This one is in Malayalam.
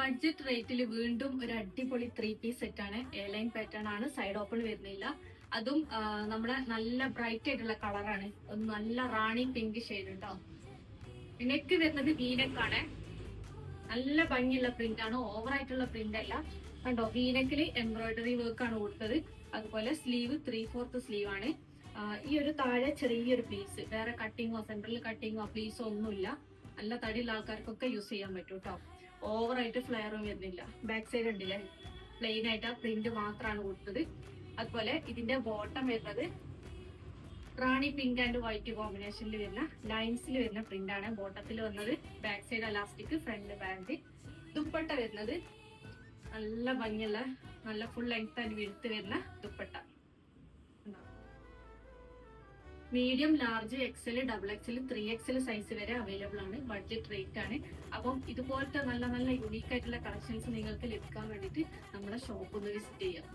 ബഡ്ജറ്റ് റേറ്റിൽ വീണ്ടും ഒരു അടിപൊളി 3 പീസ് സെറ്റ് ആണ്. എ ലൈൻ പാറ്റേൺ ആണ്, സൈഡ് ഓപ്പൺ വരുന്നില്ല. അതും നമ്മുടെ നല്ല ബ്രൈറ്റ് ആയിട്ടുള്ള കളറാണ്, ഒന്ന് നല്ല റാണി പിങ്ക് ഷെയ്ഡ് കേട്ടോ. നെക്ക് വരുന്നത് വീനക്കാണ്, നല്ല ഭംഗിയുള്ള പ്രിന്റ് ആണ്, ഓവർ ആയിട്ടുള്ള പ്രിന്റ് അല്ല. കണ്ടോ, വീനക്കില് എംബ്രോയിഡറി വർക്ക് ആണ് കൊടുത്തത്. അതുപോലെ സ്ലീവ് 3/4 സ്ലീവ് ആണ്. ഈ ഒരു താഴെ ചെറിയൊരു പീസ്, വേറെ കട്ടിങ്ങോ സെൻട്രൽ കട്ടിങ്ങോ പ്ലീസോ ഒന്നുമില്ല. നല്ല തടിയുള്ള ആൾക്കാർക്കൊക്കെ യൂസ് ചെയ്യാൻ പറ്റും കേട്ടോ. ഓവർ ആയിട്ട് ഫ്ലെയറും വരുന്നില്ല. ബാക്ക് സൈഡ് ഉണ്ടല്ലേ, പ്ലെയിൻ ആയിട്ട് ആ പ്രിന്റ് മാത്രമാണ് കൊടുത്തത്. അതുപോലെ ഇതിന്റെ ബോട്ടം വരുന്നത് റാണി പിങ്ക് ആൻഡ് വൈറ്റ് കോമ്പിനേഷനിൽ വരുന്ന ലൈൻസിൽ വരുന്ന പ്രിന്റ് ആണ് ബോട്ടത്തിൽ വന്നത്. Back side elastic, front band. Dupatta വരുന്നത് നല്ല ഭംഗിയുള്ള നല്ല ഫുൾ ലെങ്ത് ആൻഡ് വിടുത്ത് വരുന്ന dupatta. Medium, large, XL, double XL, 3XL size വരെ അവൈലബിൾ ആണ്. ബഡ്ജറ്റ് റേറ്റ് ആണ്. അപ്പം ഇതുപോലത്തെ നല്ല നല്ല യുണീക്ക് ആയിട്ടുള്ള കളക്ഷൻസ് നിങ്ങൾക്ക് ലഭിക്കാൻ വേണ്ടിയിട്ട് നമ്മുടെ ഷോപ്പ് ഒന്ന് വിസിറ്റ് ചെയ്യാം.